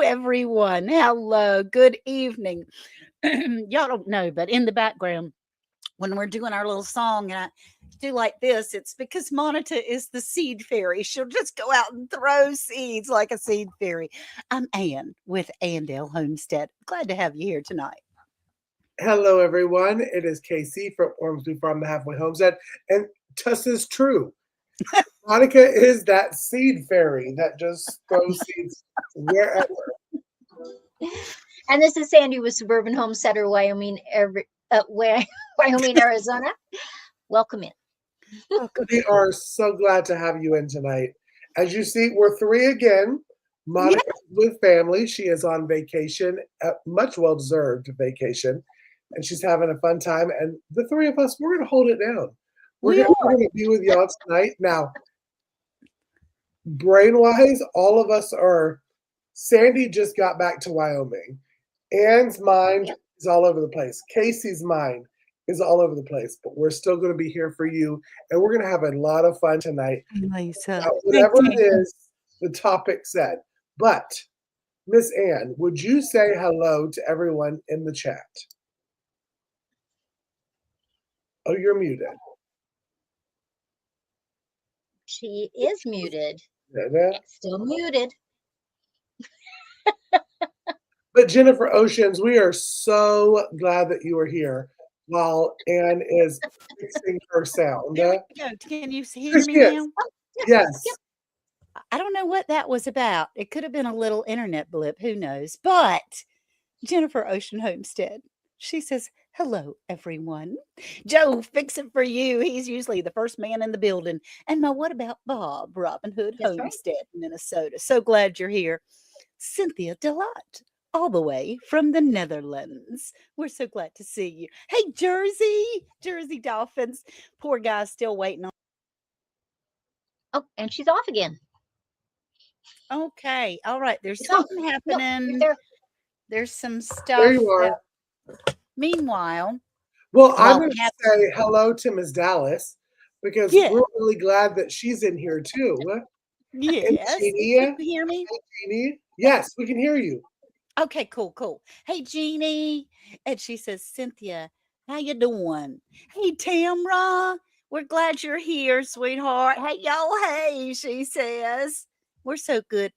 everyone. Hello. Good evening. Y'all don't know, but in the background, when we're doing our little song and I do like this, it's because Monica is the seed fairy. She'll just go out and throw seeds like a seed fairy. I'm Ann with Andale Homestead. Glad to have you here tonight. Hello, everyone. It is Casey from Ormsby Farm, the Halfway Homestead. And Tuss is true. Monica is that seed fairy that just throws seeds wherever. And this is Sandy with Suburban Homesteader, Wyoming, Arizona. Welcome in. We are so glad to have you in tonight. As you see, we're three again. Monica with family. She is on vacation, a much well-deserved vacation, and she's having a fun time. And the three of us, we're going to hold it down. We're going to be with y'all tonight. Now, brain-wise, all of us are. Sandy just got back to Wyoming. Ann's mind is all over the place. Casey's mind is all over the place, but we're still going to be here for you, and we're going to have a lot of fun tonight. Lisa. Whatever it is, the topic said. But, Miss Ann, would you say hello to everyone in the chat? Oh, you're muted. She is muted. Still muted. But Jennifer Oceans, we are so glad that you are here while Ann is fixing her sound. There we go. Can you hear me now? Yes. I don't know what that was about. It could have been a little internet blip. Who knows? But Jennifer Ocean Homestead, she says, hello, everyone. Joe, fix it for you. He's usually the first man in the building. And my what about Bob, Robin Hood Homestead, Minnesota. So glad you're here. Cynthia Delight, all the way from the Netherlands. We're so glad to see you. Hey, Jersey Dolphins. Poor guy's still waiting on. Oh, and she's off again. Okay. All right. There's something happening. No, there's some stuff. There you are. Meanwhile. Well, I'm going to say hello to Ms. Dallas because we're really glad that she's in here too. Yes. Jeannie, can you hear me? Jeannie? Yes, we can hear you. Okay, cool. Hey, Jeannie. And she says, Cynthia, how you doing? Hey, Tamra, we're glad you're here, sweetheart. Hey, y'all, hey, she says. We're so good.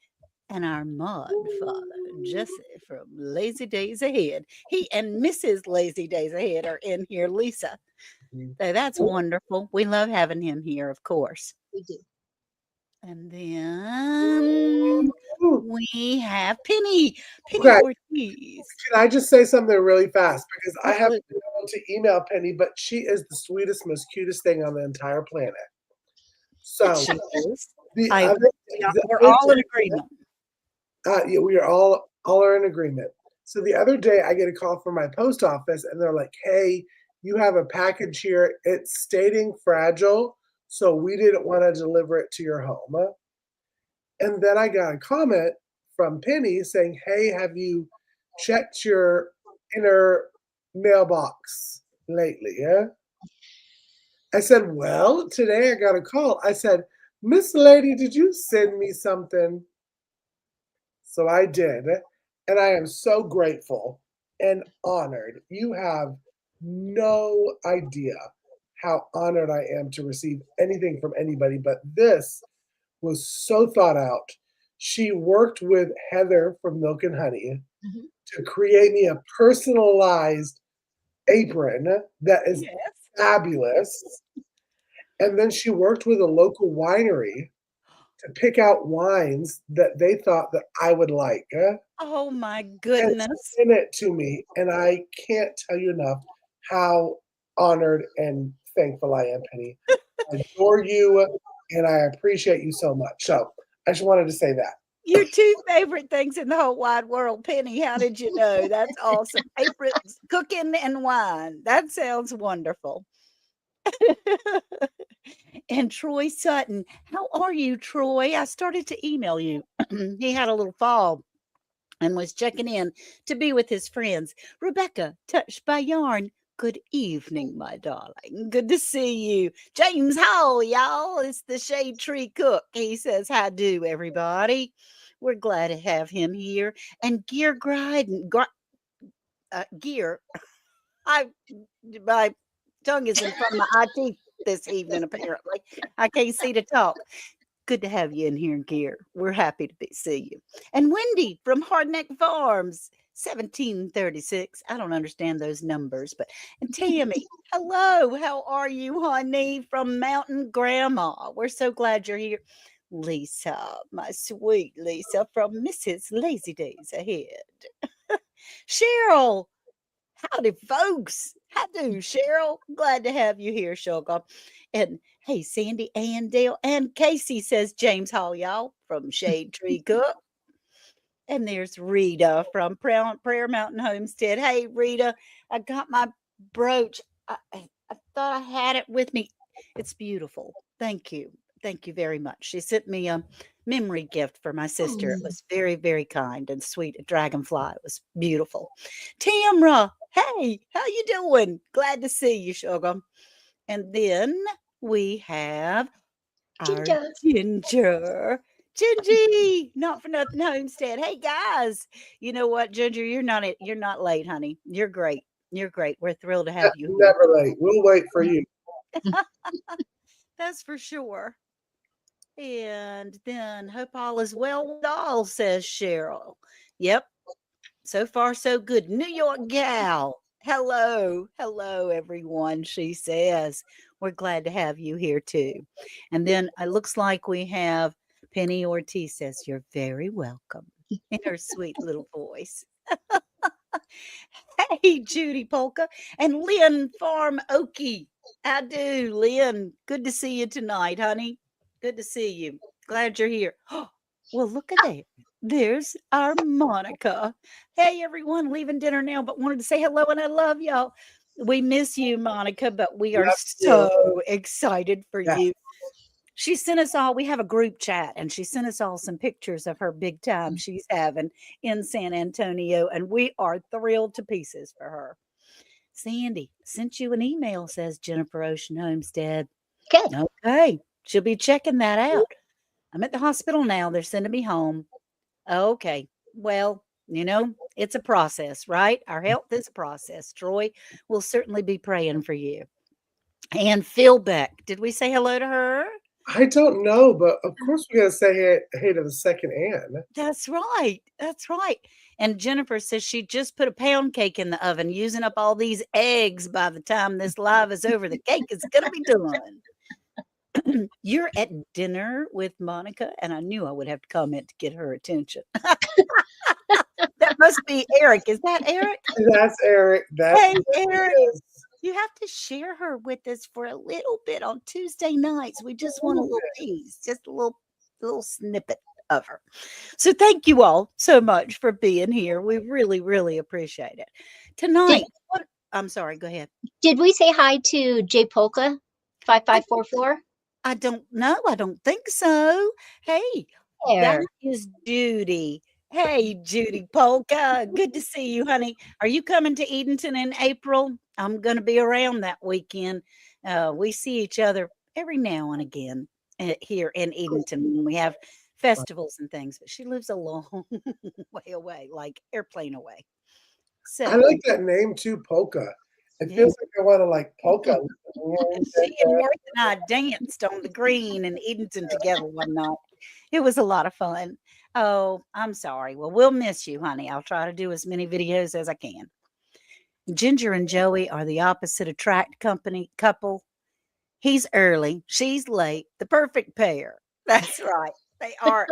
And our mod father, Jesse from Lazy Days Ahead. He and Mrs. Lazy Days Ahead are in here, Lisa. So that's wonderful. We love having him here, of course. We do. And then we have Penny Ortiz. Can I just say something really fast? Because I haven't been able to email Penny, but she is the sweetest, most cutest thing on the entire planet. So we're all in agreement. Yeah, we are all are in agreement. So the other day I get a call from my post office and they're like, hey, you have a package here. It's stating fragile. So we didn't want to deliver it to your home. And then I got a comment from Penny saying, hey, have you checked your inner mailbox lately? I said, well, today I got a call. I said, Miss Lady, did you send me something? So I did. And I am so grateful and honored. You have no idea how honored I am to receive anything from anybody, but this was so thought out. She worked with Heather from Milk and Honey to create me a personalized apron that is fabulous. And then she worked with a local winery to pick out wines that they thought that I would like. Oh my goodness. And sent it to me. And I can't tell you enough how honored and thankful I am, Penny. I adore you and I appreciate you so much. So I just wanted to say that. Your two favorite things in the whole wide world, Penny. How did you know? That's awesome. Aprons, cooking, and wine. That sounds wonderful. And Troy Sutton, how are you, Troy? I started to email you. He had a little fall and was checking in to be with his friends. Rebecca, touched by yarn. Good evening, my darling. Good to see you. James Hall, y'all. It's the Shade Tree Cook. He says, how do, everybody? We're glad to have him here. And Gear Gryden, Gear, I my tongue isn't from my IT this evening, apparently. I can't see to talk. Good to have you in here, Gear. We're happy to see you. And Wendy from Hardneck Farms, 1736. I don't understand those numbers, but and Tammy, hello. How are you, honey? From Mountain Grandma. We're so glad you're here. Lisa, my sweet Lisa from Mrs. Lazy Days Ahead. Cheryl, howdy, folks. How do, Cheryl? Glad to have you here, Sugar. And hey, Sandy, Ann, Dale, and Casey says James Hall, y'all, from Shade Tree Cook. And there's Rita from Prayer Mountain Homestead. Hey, Rita, I got my brooch. I thought I had it with me. It's beautiful. Thank you. Thank you very much. She sent me a memory gift for my sister. It was very, very kind and sweet. A dragonfly. It was beautiful. Tamra, hey, how you doing? Glad to see you, Sugar. And then we have our Ginger. Gingy, not for nothing, Homestead. Hey guys, you know what, Ginger? You're not late, honey. You're great. You're great. We're thrilled to have you. Never late. We'll wait for you. That's for sure. And then hope all is well with all, says Cheryl. Yep. So far, so good. New York gal. Hello. Hello, everyone, she says. We're glad to have you here too. And then it looks like we have Penny Ortiz says, you're very welcome in her sweet little voice. Hey, Judy Polka and Lynn Farm Okie. I do, Lynn. Good to see you tonight, honey. Good to see you. Glad you're here. Well, look at that. There's our Monica. Hey, everyone, leaving dinner now, but wanted to say hello and I love y'all. We miss you, Monica, but we are so excited for you. She sent us all, we have a group chat, and she sent us all some pictures of her big time she's having in San Antonio, and we are thrilled to pieces for her. Sandy sent you an email, says Jennifer Ocean Homestead. Okay. She'll be checking that out. I'm at the hospital now. They're sending me home. Okay. Well, it's a process, right? Our health is a process. Troy will certainly be praying for you. And Phil Beck, did we say hello to her? I don't know, but of course we're going to say hey to the second Ann. That's right. That's right. And Jennifer says she just put a pound cake in the oven, using up all these eggs by the time this live is over. The cake is going to be done. You're at dinner with Monica, and I knew I would have to comment to get her attention. That must be Eric. Is that Eric? That's Eric. Hey, Eric. You have to share her with us for a little bit on Tuesday nights. We just want a little piece, just a little snippet of her. So thank you all so much for being here. We really, really appreciate it. Tonight, I'm sorry, go ahead. Did we say hi to J Polka 5544? I don't know. I don't think so. Hey, that is Judy. Hey, Judy Polka. Good to see you, honey. Are you coming to Edenton in April? I'm going to be around that weekend. We see each other every now and again here in Edenton when we have festivals and things. But she lives a long way away, like airplane away. So I like that name too, Polka. It feels like I want to like polka. She and Martha and I danced on the green in Edenton together one night. It was a lot of fun. Oh, I'm sorry. Well, we'll miss you, honey. I'll try to do as many videos as I can. Ginger and Joey are the opposite attract couple. He's early. She's late. The perfect pair. That's right. They are.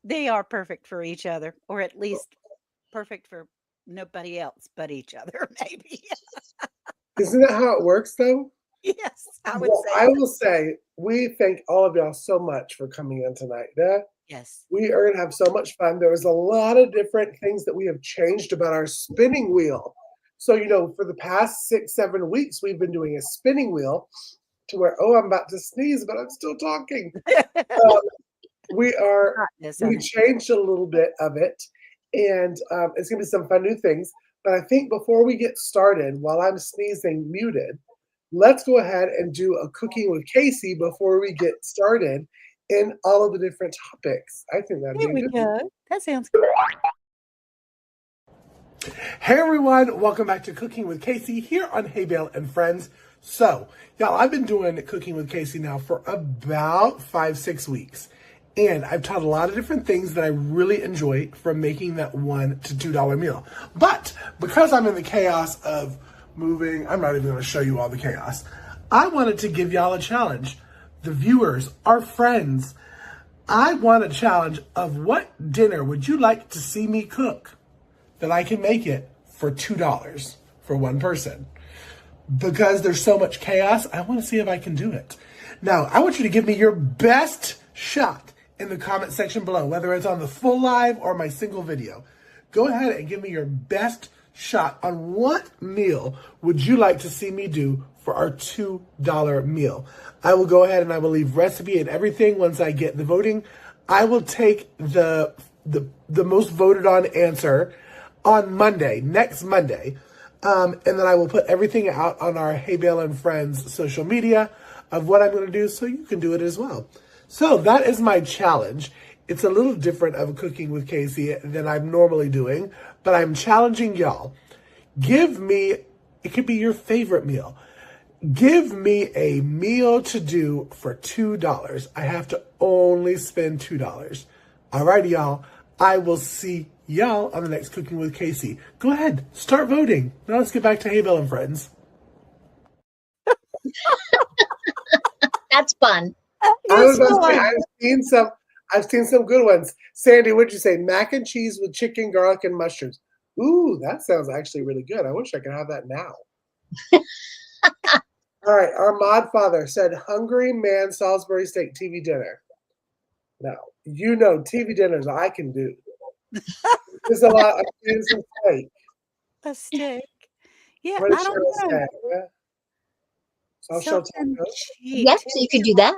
They are perfect for each other, or at least perfect for nobody else but each other, maybe. Isn't that how it works, though? Yes, I would say. I will say we thank all of y'all so much for coming in tonight. Yes. We are going to have so much fun. There was a lot of different things that we have changed about our spinning wheel. So, for the past 6-7 weeks, we've been doing a spinning wheel to where, I'm about to sneeze, but I'm still talking. We changed a little bit of it, and it's going to be some fun new things. But I think before we get started, while I'm sneezing muted, let's go ahead and do a cooking with Casey before we get started. in all of the different topics. I think that'd There be we good. go. That sounds good. Hey everyone, welcome back to Cooking with Casey here on Hay Bale and Friends. So, y'all, I've been doing Cooking with Casey now for about 5-6 weeks. And I've taught a lot of different things that I really enjoy from making that $1 to $2 meal. But because I'm in the chaos of moving, I'm not even going to show you all the chaos. I wanted to give y'all a challenge. The viewers, our friends, I want a challenge of what dinner would you like to see me cook that I can make it for $2 for one person. Because there's so much chaos, I want to see if I can do it. Now, I want you to give me your best shot in the comment section below, whether it's on the full live or my single video. Go ahead and give me your best shot on what meal would you like to see me do for our $2 meal. I will go ahead and I will leave recipe and everything once I get the voting. I will take the most voted on answer on Monday, next Monday. And then I will put everything out on our Hay Bale and Friends social media of what I'm going to do so you can do it as well. So that is my challenge. It's a little different of Cooking with Casey than I'm normally doing, but I'm challenging y'all. Give me, it could be your favorite meal. Give me a meal to do for $2. I have to only spend $2. All right, y'all. I will see y'all on the next Cooking with Casey. Go ahead, start voting. Now let's get back to Hay Bale and Friends. That's fun. I was about to say, I've seen some good ones. Sandy, what'd you say? Mac and cheese with chicken, garlic, and mushrooms. Ooh, that sounds actually really good. I wish I could have that now. All right, our mod father said hungry man Salisbury steak TV dinner. Now, you know TV dinners I can do. There's a lot of things in steak. A steak. Yeah, What I is don't Cheryl know. say? Yeah. Something cheap. Yep, so you could do that.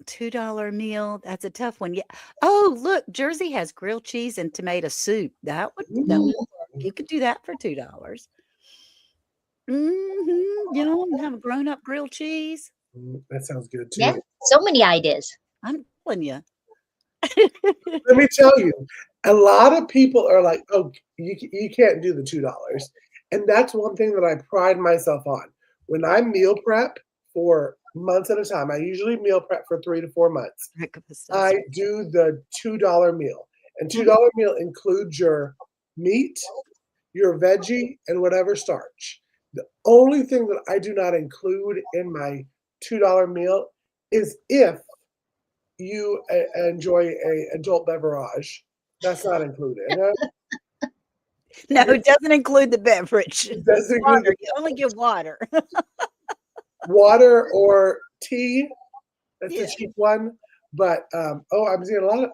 $2 meal. That's a tough one. Yeah. Oh, look, Jersey has grilled cheese and tomato soup. That would work. You could do that for $2. You know, and have a grown-up grilled cheese. That sounds good too. Yeah, so many ideas. I'm telling you. Let me tell you, a lot of people are like, oh, you can't do the $2. And that's one thing that I pride myself on. When I meal prep for months at a time, I usually meal prep for 3 to 4 months. I do the $2 meal. And $2 meal includes your meat, your veggie, and whatever starch. The only thing that I do not include in my $2 meal is if you enjoy a adult beverage. That's not included. No, it doesn't include the beverage. It doesn't include Water. You only give water. water or tea. That's Yeah. a cheap one. But I'm seeing a lot of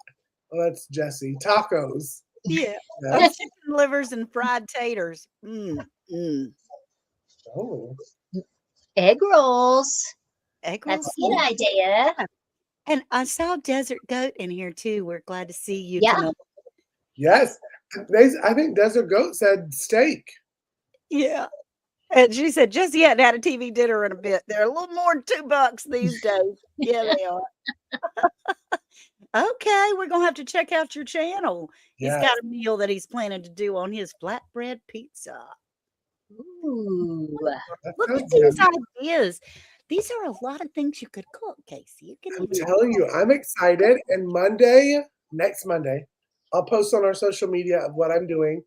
that's Jesse. Tacos. Yeah. Yeah. Oh, chicken livers and fried taters. Oh. Egg rolls. Egg That's rolls. a good idea. And I saw Desert Goat in here too. We're glad to see you Yeah. tonight. Yes. I think Desert Goat said steak. Yeah. And she said, Jesse hadn't had a TV dinner in a bit. They're a little more than $2 these days. Yeah, they are. Okay, we're gonna have to check out your channel. Yes. He's got a meal that he's planning to do on his flatbread pizza. Ooh. Look at these ideas. These are a lot of things you could cook, Casey. You can I'm even telling you, I'm excited. And next Monday, I'll post on our social media of what I'm doing.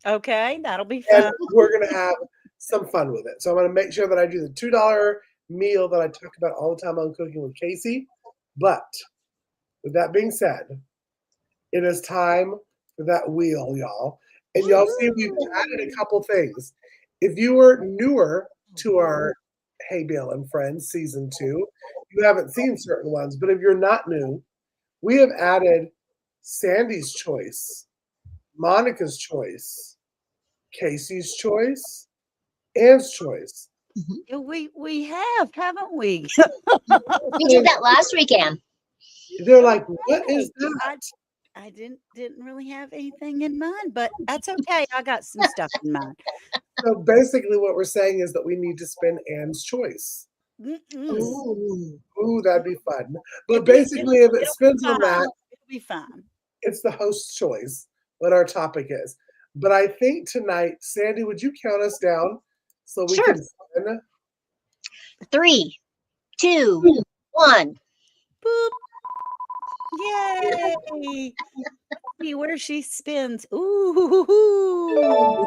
Okay, that'll be fun. And we're going to have some fun with it. So I'm going to make sure that I do the $2 meal that I talk about all the time on Cooking with Casey. But with that being said, it is time for that wheel, y'all. And y'all see we've added a couple things. If you are newer to our Hay Bale and Friends Season 2, you haven't seen certain ones. But if you're not new, we have added Sandy's Choice, Monica's Choice, Casey's Choice, Ann's Choice. Yeah, we have, haven't we? We did that last weekend. They're like, what is that? I didn't really have anything in mind, but that's okay. I got some stuff in mind. So basically what we're saying is that we need to spin Anne's choice. Mm-mm. Ooh. Ooh, that'd be fun. But It'll be basically, if it it'll be spins on fine. that, It'll be fine. it's the host's choice what our topic is. But I think tonight, Sandy, would you count us down so we Sure. can spin? 3, 2, 1. Boop. Yay! See where she spins. Ooh.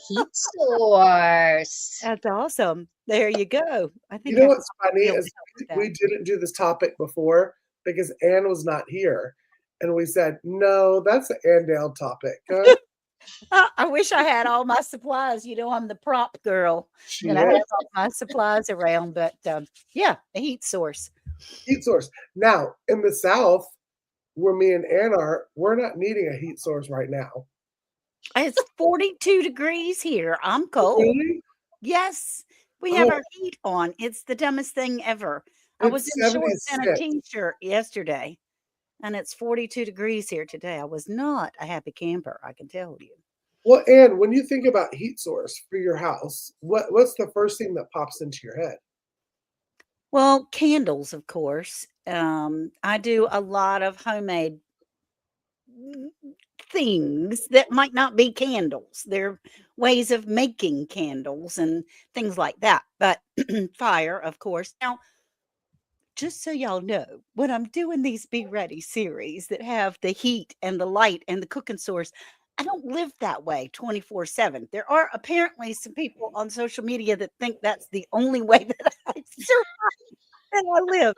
Heat source. That's awesome. There you go. I You think know I what's might funny be able is to help with we that. didn't do this topic before because Anne was not here. And we said, no, that's an Andale topic. I wish I had all my supplies. You know, I'm the prop girl, She and I have is. all my supplies around. But yeah, the heat source. Heat source. Now, in the South, where me and Ann are, we're not needing a heat source right now. It's 42 degrees here. I'm cold. Really? Yes, we have Oh, our heat on. It's the dumbest thing ever. I was it's in shorts and a 76. t-shirt yesterday, and it's 42 degrees here today. I was not a happy camper, I can tell you. Well, Ann, when you think about heat source for your house, what's the first thing that pops into your head? Well, candles, of course. I do a lot of homemade mm, things that might not be candles. They're ways of making candles and things like that. But fire, of course. Now, just so y'all know, when I'm doing these Be Ready series that have the heat and the light and the cooking source, I don't live that way 24/7. There are apparently some people on social media that think that's the only way that I survive and I live.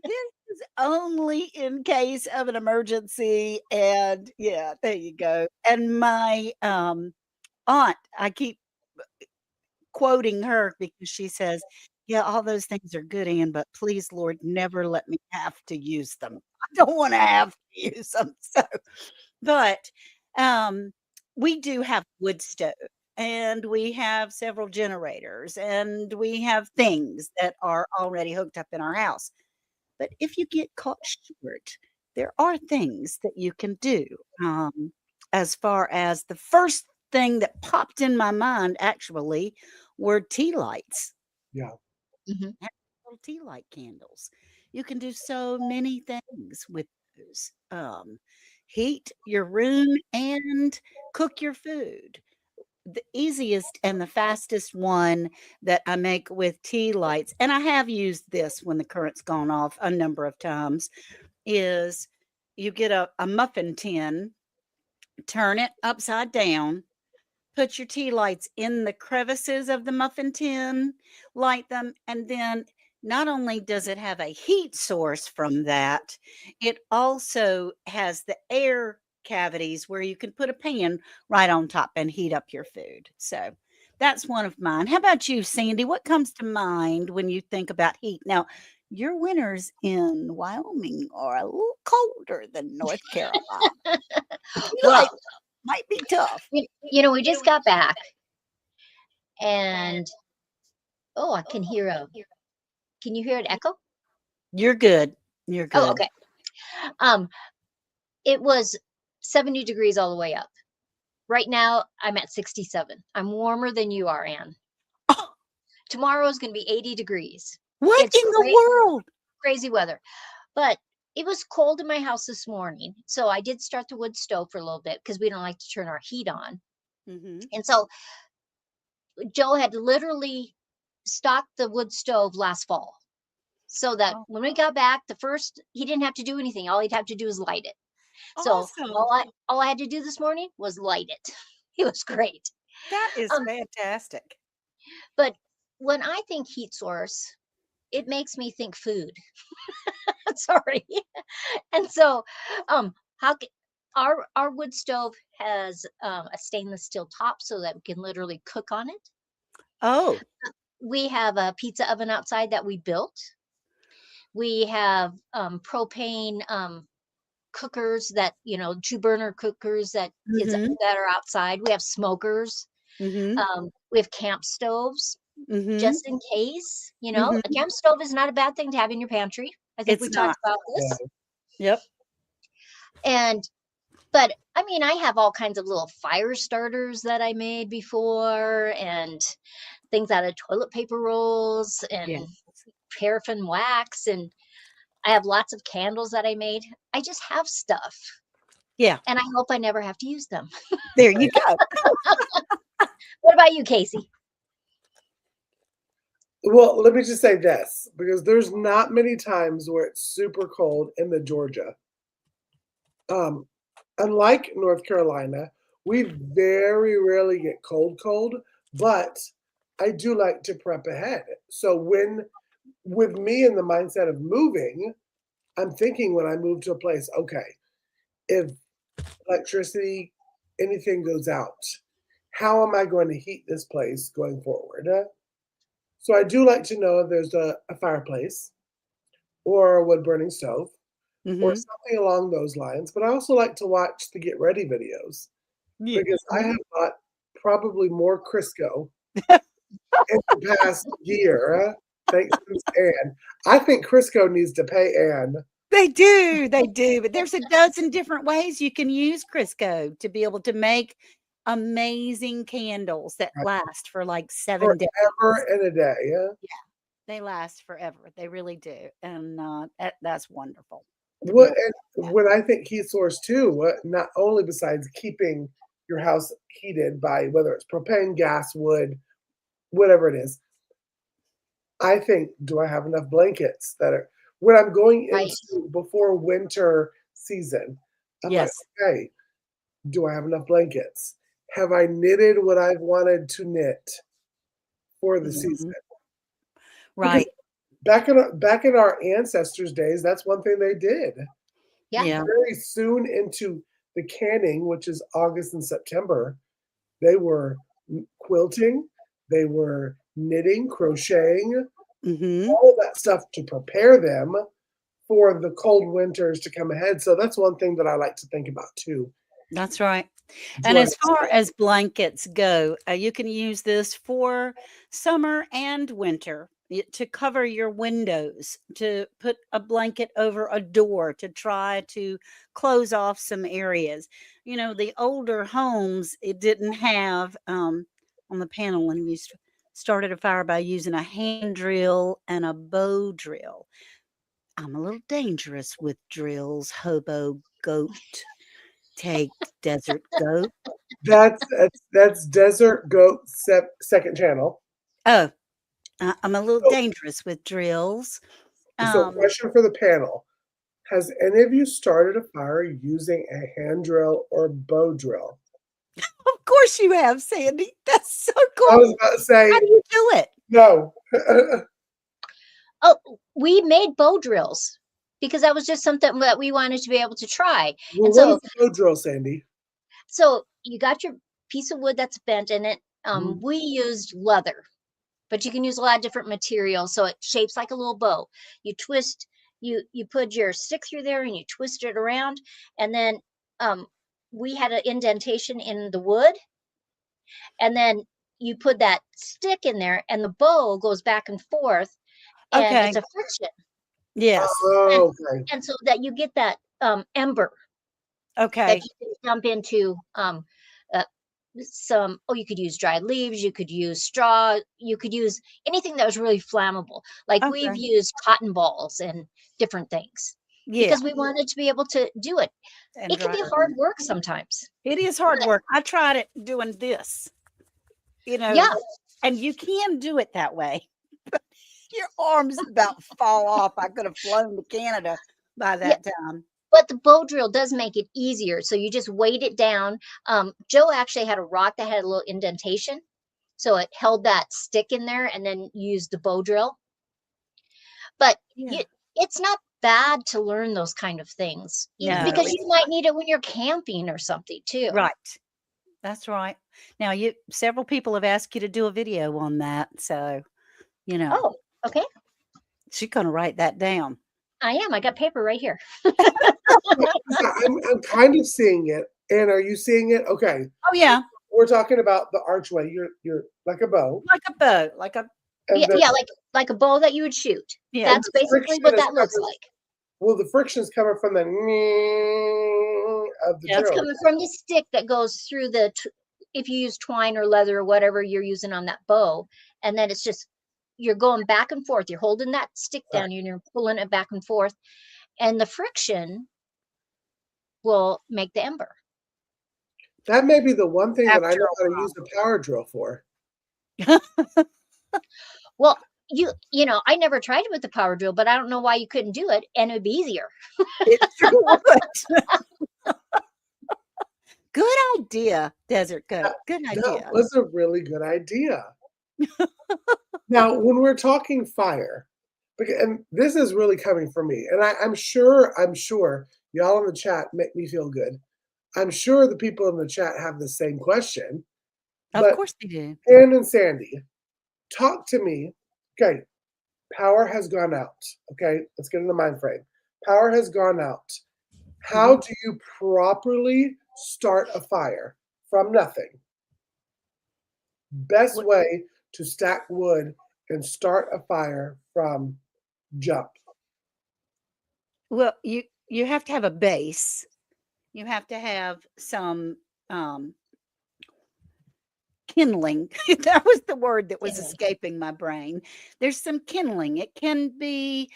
This is only in case of an emergency, and yeah, there you go. And my aunt, I keep quoting her because she says, "Yeah, all those things are good, Ann, but please, Lord, never let me have to use them. I don't want to have to use them." So, but um, we do have wood stove, and we have several generators, and we have things that are already hooked up in our house. But if you get caught short, there are things that you can do. As far as the first thing that popped in my mind actually were tea lights, Yeah. Mhm. little tea light candles. You can do so many things with those. Heat your room and cook your food. The easiest and the fastest one that I make with tea lights, and I have used this when the current's gone off a number of times, is you get a muffin tin, turn it upside down, put your tea lights in the crevices of the muffin tin, light them, and then not only does it have a heat source from that, it also has the air cavities where you can put a pan right on top and heat up your food. So that's one of mine. How about you, Sandy? What comes to mind when you think about heat? Now, your winters in Wyoming are a little colder than North Carolina. Tea Well, light might be tough. we just got back and oh, I can hear can you hear it echo? You're good. You're Oh, good. okay. Um, it was 70 degrees all the way up. Right now, I'm at 67. I'm warmer than you are, Anne. Oh, Tomorrow is going to be 80 degrees. what It's in the world? crazy weather. But it was cold in my house this morning. So I did start the wood stove for a little bit because we don't like to turn our heat on. Mhm. And so Joe had literally stocked the wood stove last fall so that Oh, when we got back, he didn't have to do anything. All he'd have to do is light it. So awesome. all I had to do this morning was light it. It was great. That is Um, fantastic. but when I think heat source, it makes me think food. Sorry. And so, how ca- our wood stove has a stainless steel top so that we can literally cook on it. Oh, We have a pizza oven outside that we built. We have propane cookers that 2 burner cookers mhm, that are outside. We have smokers. mhm, We have camp stoves mhm, just in case. A mhm. camp stove is not a bad thing to have in your pantry. I think we It's talked not. about Yeah. this. Yep. And But I mean, I have all kinds of little fire starters that I made before, and things out of toilet paper rolls Yeah. and paraffin wax, and I have lots of candles that I made. I just have stuff, Yeah. and I hope I never have to use them. There you go. What about you, Casey? Well, let me just say this because there's not many times where it's super cold in the Georgia. Um, Unlike North Carolina, we very rarely get cold, but I do like to prep ahead. So with me in the mindset of moving, I'm thinking when I move to a place, okay, if electricity, anything goes out, how am I going to heat this place going forward? So I do like to know if there's a fireplace or a wood burning stove or Mhm. something along those lines. But I also like to watch the get ready videos Yeah. because I have bought probably more Crisco in the past year, thanks to Miss Ann. I think Crisco needs to pay Ann. They do, but there's a dozen different ways you can use Crisco to be able to make amazing candles that last for, like, 7 days. Forever and a day. Yeah. Yeah, they last forever, they really do, and, that's wonderful to be What able to and do that. when I think heat source too, not only besides keeping your house heated by whether it's propane, gas, wood, whatever it is, I think, do I have enough blankets that are when I'm going Right. into before winter season, I'm like, Yes. okay, do I have enough blankets? Have I knitted what I've wanted to knit for the season? Mhm. Because Right. back in our ancestors' days, that's one thing they did. Yeah. Yeah. Very soon into the canning, which is August and September, they were quilting, they were knitting, crocheting, Mhm. all of that stuff to prepare them for the cold winters to come ahead. So that's one thing that I like to think about too. That's right. And Do I as far as blankets go, you can use this for summer and winter to cover your windows, to put a blanket over a door to try to close off some areas. You know, the older homes, it didn't have on the panel when we started a fire by using a hand drill and a bow drill. I'm a little dangerous with drills, hobo goat. Take desert goat. that's Desert Goat second channel. Oh, I'm a little So, dangerous with drills. so Um, question for the panel. Has any of you started a fire using a hand drill or bow drill? of course you have, Sandy. That's so I was cool. about to How say do you do it? no. Oh, we made bow drills because that was just something that we wanted to be able to try. Well, And what is so, a bow drill, Sandy? you got your piece of wood that's bent in it. Mhm. We used leather, but you can use a lot of different materials, so it shapes like a little bow. You twist, you put your stick through there and you twist it around, and then um, we had an indentation in the wood, and then you put that stick in there, and the bow goes back and forth, and Okay. it's a friction, Yes. and Oh, okay. so that you get that ember that Okay. you can dump into uh, some. Oh, you could use dried leaves, you could use straw, you could use anything that was really flammable, like we've Okay. used cotton balls and different things Yeah. because we wanted to be able to do it. And It can dry be it hard on. work sometimes, It is hard but work. I tried it doing this, you yeah, know, and you can do it that way. Your arms about fall off. I could have flown to Canada by yeah. that time. But the bow drill does make it easier, so you just weight it down. Joe actually had a rock that had a little indentation, so it held that stick in there, and then you use the bow drill. But Yeah. it's not bad to learn those kind of things, No, because you it's might need it when you're camping or something too. right. That's right. Now you several people have asked you to do a video on that, so, you know, Oh, okay. she's gonna write that down. I am. I got paper right here. Yeah, 'cause I'm kind of seeing it. And are you seeing it? Okay. Oh, yeah, We're talking about the archway. You're like a bow, like a bow, like a and Yeah, the yeah, like a bow that you would shoot. yeah. and That's the basically friction what is that looks coming. like. Well, the friction is coming from the of the It's drill. coming from the stick that goes through if you use twine or leather or whatever you're using on that bow, and then it's just you're going back and forth. You're holding that stick Right. down and you're pulling it back and forth, and the friction will make the ember. That may be the one thing that I After know a how to use a power drill for. Well, you know, I never tried it with the power drill, but I don't know why you couldn't do it, and it would be easier. It sure would. Good idea, Desert Goat. Good That idea. was a really good idea. Now, when we're talking fire, and this is really coming from me, and I'm sure y'all in the chat make me feel good. I'm sure the people in the chat have the same question. Of But course they do. Ann and Sandy, talk to me. Okay, power has gone out. Okay, let's get in the mind frame. Power has gone out. How do you properly start a fire from nothing? Best way to stack wood and start a fire from jump. Well, you have to have a base. You have to have some kindling. That was the word that was Kindling. escaping my brain. There's some kindling. It can be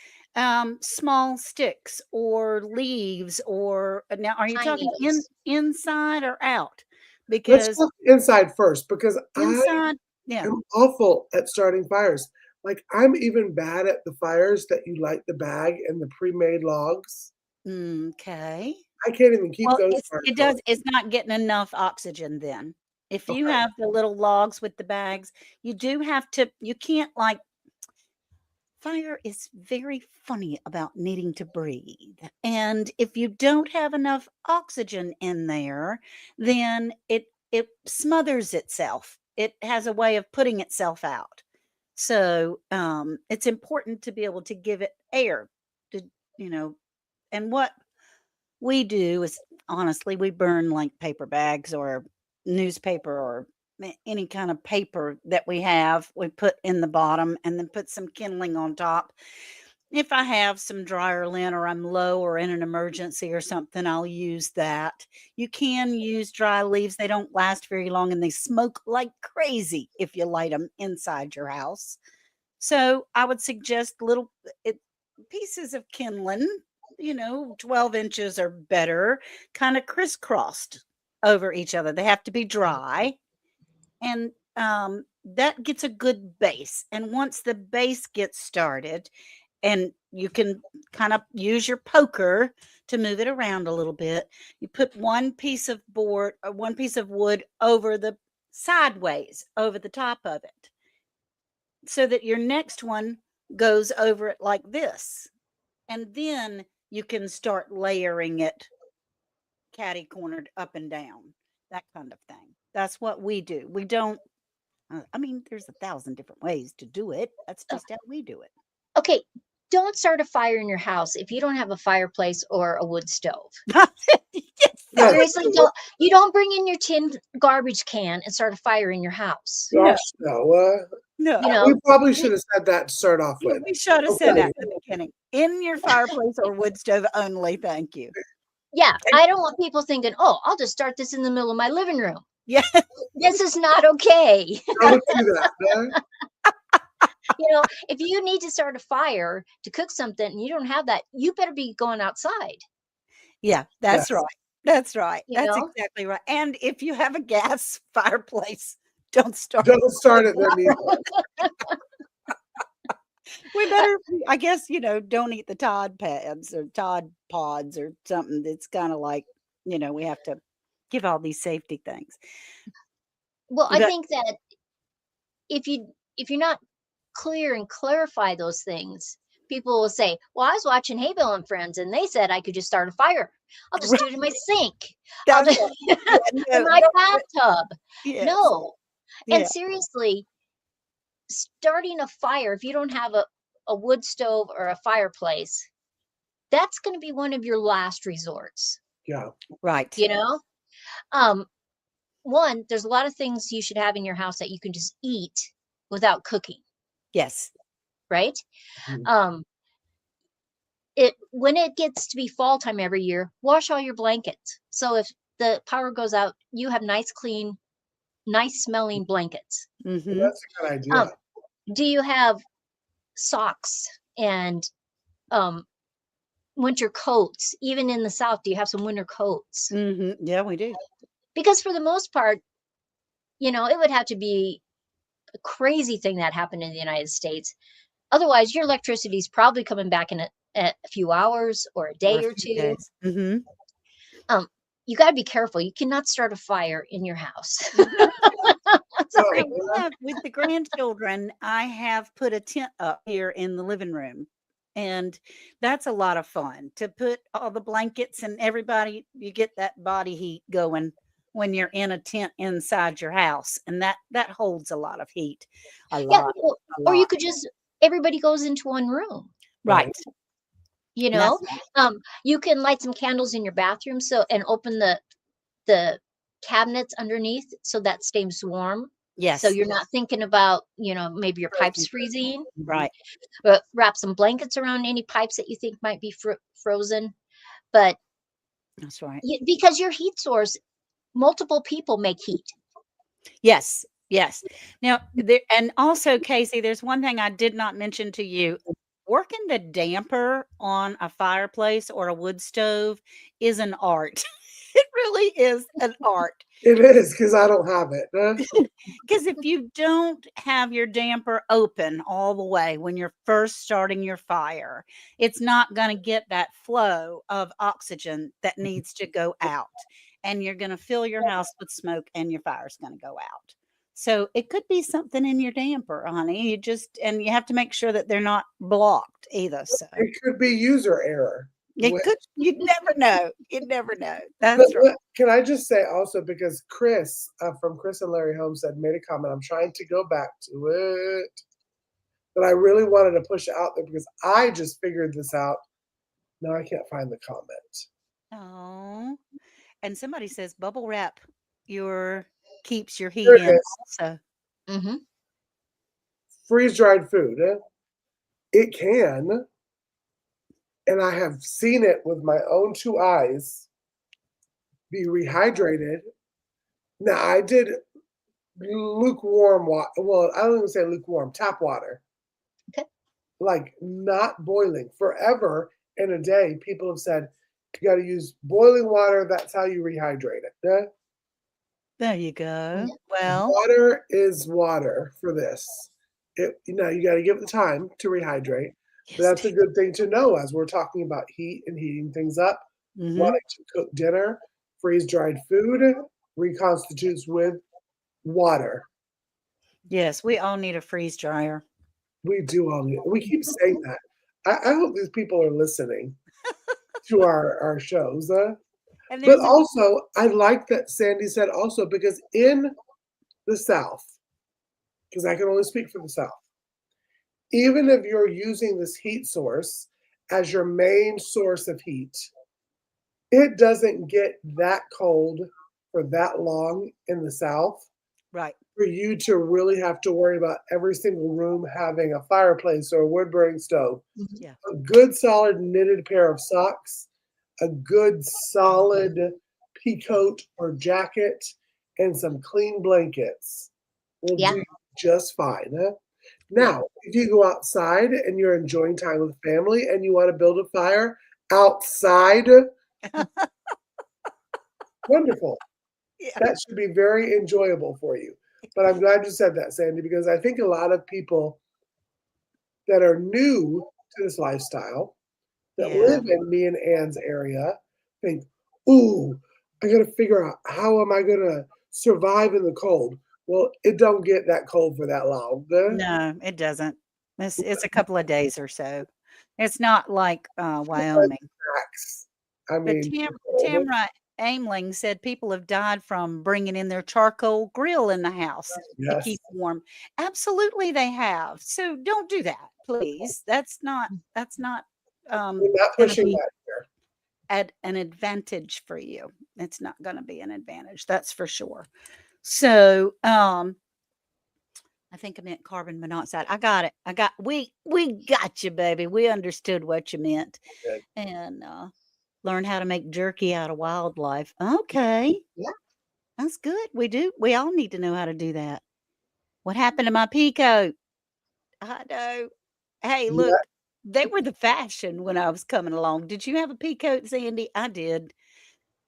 small sticks or leaves or now are you Pine talking needles. inside or out? Let's Because look inside first because I inside, yeah. am awful at starting fires. Like I'm even bad at the fires that you light the bag and the pre-made logs. Okay. I can't even keep Well, those fires going. it's not getting enough oxygen then. If you Okay. have the little logs with the bags, you do have to you can't like fire is very funny about needing to breathe. And if you don't have enough oxygen in there, then it smothers itself. It has a way of putting itself out. So it's important to be able to give it air to, you know, and what we do is honestly, we burn like paper bags or newspaper or any kind of paper that we have. We put in the bottom and then put some kindling on top. If I have some dryer lint or I'm low or in an emergency or something, I'll use that. You can use dry leaves. They don't last very long and they smoke like crazy if you light them inside your house. So I would suggest little pieces of kindling, 12 inches or better, kind of crisscrossed over each other. They have to be dry. And that gets a good base. And once the base gets started, and you can kind of use your poker to move it around a little bit, you put one piece of board or one piece of wood over the sideways over the top of it so that your next one goes over it like this. And then you can start layering it catty cornered up and down, that kind of thing. That's what we do. We don't, I mean, there's 1,000 different ways to do it. That's just how we do it. Okay, don't start a fire in your house if you don't have a fireplace or a wood stove. Yes, Seriously, you don't bring in your tin garbage can and start a fire in your house. Gosh, no. no. You know, We probably should have said that to start off Yeah, with. we should have said Okay. that at the beginning. In your fireplace or wood stove only. Thank you. yeah, I don't want people thinking, oh, I'll just start this in the middle of my living room. Yeah. This is not okay. Don't do that, man. If you need to start a fire to cook something and you don't have that, you better be going outside. Yeah, that's Yes. right. That's right. You That's know? exactly right. And if you have a gas fireplace, don't start. Don't start it there neither. We better, I guess, don't eat the Tide pads or Tide pods or something that's kind of like, we have to give all these safety things. Well, I But think that if you're not clear and clarify those things, people will say, well, I was watching Hay Bale and Friends and they said I could just start a fire. I'll just do it in my sink. I'll that's just right. Yeah, in my bathtub. yes. No. Yeah. And seriously, starting a fire, if you don't have a wood stove or a fireplace, that's going to be one of your last resorts. Yeah. Right. One, there's a lot of things you should have in your house that you can just eat without cooking, Yes. right? Mhm. when it gets to be fall time every year, wash all your blankets. So if the power goes out, you have nice, clean, nice smelling blankets. Mm-hmm. That's a good idea. Do you have socks and winter coats? Even in the South, do you have some winter coats? Mm-hmm. Yeah, we do. Because for the most part, it would have to be a crazy thing that happened in the United States. Otherwise, your electricity is probably coming back in a few hours or a Or day a or few two. days. Mm-hmm. You got to be careful. You cannot start a fire in your house. Now, Sorry. with the grandchildren, I have put a tent up here in the living room. And that's a lot of fun to put all the blankets and everybody, you get that body heat going when you're in a tent inside your house. And that holds a lot of heat. A Yeah. lot, a Or you lot. could just, everybody goes into one room. Right. You And know, that's you can light some candles in your bathroom and open the cabinets underneath so that stays warm. So yes. you're not thinking about, maybe your pipes freezing. Right. But wrap some blankets around any pipes that you think might be frozen. But That's right. because your heat source, multiple people make heat. Yes. Yes. Now, there, and also, Casey, there's one thing I did not mention to you. Working the damper on a fireplace or a wood stove is an art. It really is an art. It is because I don't have it. Because if you don't have your damper open all the way when you're first starting your fire, it's not going to get that flow of oxygen that needs to go out. And you're going to fill your house with smoke and your fire's going to go out. So it could be something in your damper, honey. And you have to make sure that they're not blocked either. So It could be user error. it could, you'd never know. You'd never know. That's right. Can I just say also, because Chris from Chris and Larry Homestead made a comment, I'm trying to go back to it, but I really wanted to push it out there because I just figured this out. No, I can't find the comment. Oh, and somebody says bubble wrap keeps your heat There it in is. also. Mm-hmm. Freeze dried food. It can, and I have seen it with my own two eyes, be rehydrated. Now, I did lukewarm water. Well, I don't even say lukewarm, tap water. Okay. Like not boiling. Forever in a day, people have said, you got to use boiling water. That's how you rehydrate it. Yeah? There you go. Well, Water is water for this. You got to give it the time to rehydrate. But yes, that's a good thing to know as we're talking about heat and heating things up. mm-hmm. Wanting to cook dinner, freeze dried food reconstitutes with water. Yes, we all need a freeze dryer. We do all need. We keep saying that. I hope these people are listening to our shows. And But there's also, I like that Sandy said also because in the South, because I can only speak for the South, even if you're using this heat source as your main source of heat, it doesn't get that cold for that long in the South right. for you to really have to worry about every single room having a fireplace or a wood burning stove. Yeah. A good solid knitted pair of socks, a good solid pea coat or jacket, and some clean blankets will do just fine. Now, if you go outside and you're enjoying time with family and you want to build a fire outside, wonderful. Yeah. That should be very enjoyable for you. But I'm glad you said that, Sandy, because I think a lot of people that are new to this lifestyle that live in me and Ann's area think, ooh, I got to figure out how am I going to survive in the cold. Well, it don't get that cold for that long. No, it doesn't. It's a couple of days or so. It's not like Wyoming. I But mean, Tamra Aimling said people have died from bringing in their charcoal grill in the house to yes. keep warm. Absolutely, they have. So don't do that, please. That's not We're not pushing that here. at an advantage for you. It's not going to be an advantage, that's for sure. So I think I meant carbon monoxide. I got it. We got you, baby. We understood what you meant. Good. And learn how to make jerky out of wildlife. Okay. Yeah. That's good. We do. We all need to know how to do that. What happened to my pea coat? I know. Hey, look, Yeah. they were the fashion when I was coming along. Did you have a pea coat, Sandy? I did.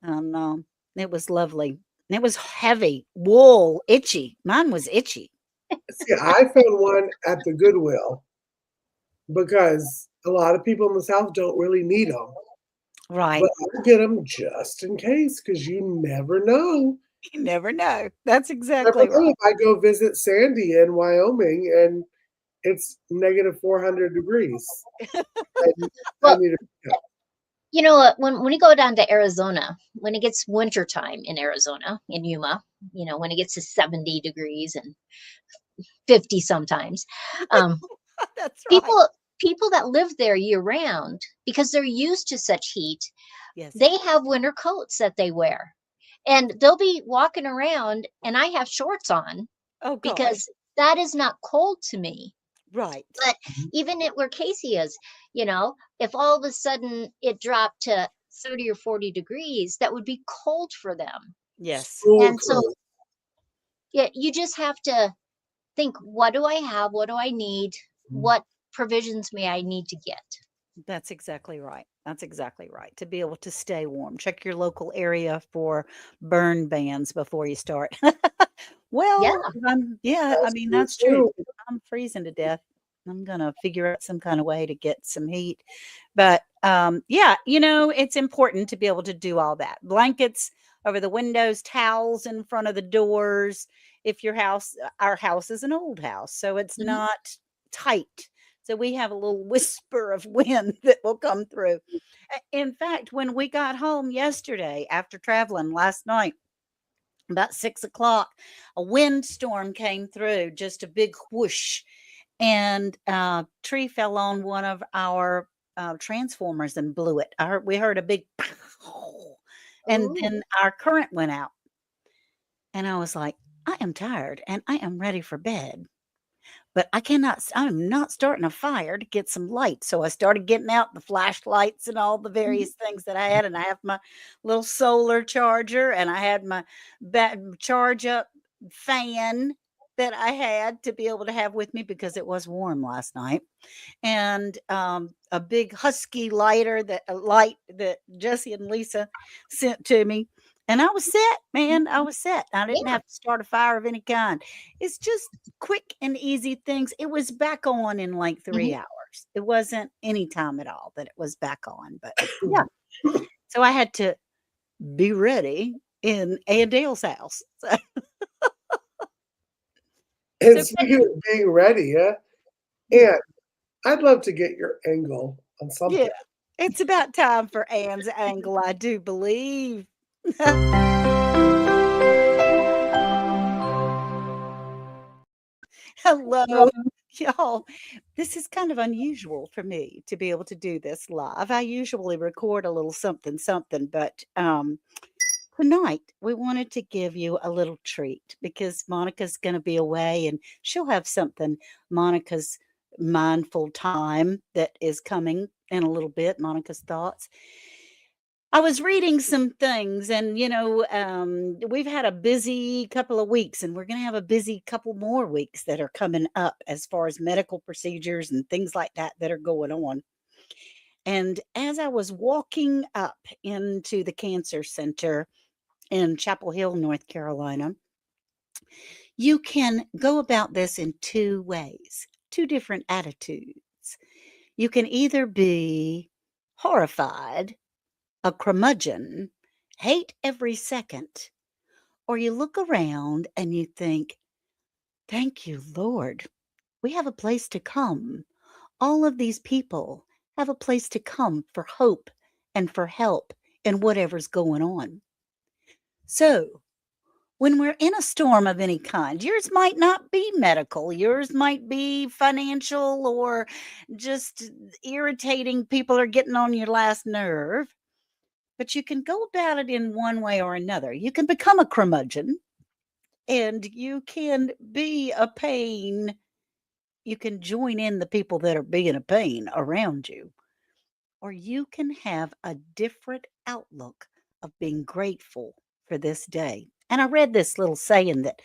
It was lovely. It was heavy, wool, itchy. Mine was itchy. See, I found one at the Goodwill because a lot of people in the South don't really need them. Right. But I get them just in case because you never know. You never know. That's Never exactly know right. if I go visit Sandy in Wyoming and it's negative 400 degrees. I Well, need a coat. you know what? When you go down to Arizona, when it gets winter time in Arizona, in Yuma, when it gets to 70 degrees and 50 sometimes, um, That's right. people that live there year round, because they're used to such heat, Yes. they have winter coats that they wear. And they'll be walking around and I have shorts on Oh gosh. because that is not cold to me. Right. But even at where Casey is, if all of a sudden it dropped to 30 or 40 degrees, that would be cold for them. Yes. School And so, clothes. yeah, you just have to think, what do I have? What do I need? What provisions may I need to get? That's exactly right. That's exactly right. To be able to stay warm. Check your local area for burn bans before you start. Yeah. Well, yeah, I That's mean, true that's true. too. If I'm freezing to death. I'm gonna figure out some kind of way to get some heat. But yeah, it's important to be able to do all that. Blankets over the windows, towels in front of the doors. If our house is an old house, so it's Mhm. not tight. So we have a little whisper of wind that will come through. In fact, when we got home yesterday after traveling last night, about 6 o'clock, a windstorm came through, just a big whoosh, and tree fell on one of our transformers and blew it. We heard a big pow, and Ooh. then our current went out. And I was like, I am tired and I am ready for bed. But I'm not starting a fire to get some light. So I started getting out the flashlights and all the Mhm. various things that I had. And I have my little solar charger and I had my charge up fan that I had to be able to have with me because it was warm last night. And a big husky light that Jesse and Lisa sent to me. And I was set, man. I was set. I didn't Yeah. have to start a fire of any kind. It's just quick and easy things. It was back on in like Mhm. 3 hours. It wasn't any time at all that it was back on. But yeah. So I had to be ready in Aunt Dale's house. And So speaking of being ready, yeah, yeah, and I'd love to get your angle on yeah. something. It's about time for Anne's angle, I do believe. Hello, y'all. This is kind of unusual for me to be able to do this live. I usually record a little something, something, but tonight we wanted to give you a little treat because Monica's going to be away and she'll have something. Monica's mindful time that is coming in a little bit. Monica's thoughts. I was reading some things and, we've had a busy couple of weeks and we're going to have a busy couple more weeks that are coming up as far as medical procedures and things like that are going on. And as I was walking up into the cancer center in Chapel Hill, North Carolina, you can go about this in two ways, two different attitudes. You can either be horrified, a curmudgeon, hate every second, or you look around and you think, thank you, Lord, we have a place to come. All of these people have a place to come for hope and for help in whatever's going on. So, when we're in a storm of any kind, yours might not be medical, yours might be financial or just irritating. People are getting on your last nerve. But you can go about it in one way or another. You can become a curmudgeon and you can be a pain. You can join in the people that are being a pain around you, or you can have a different outlook of being grateful for this day. And I read this little saying that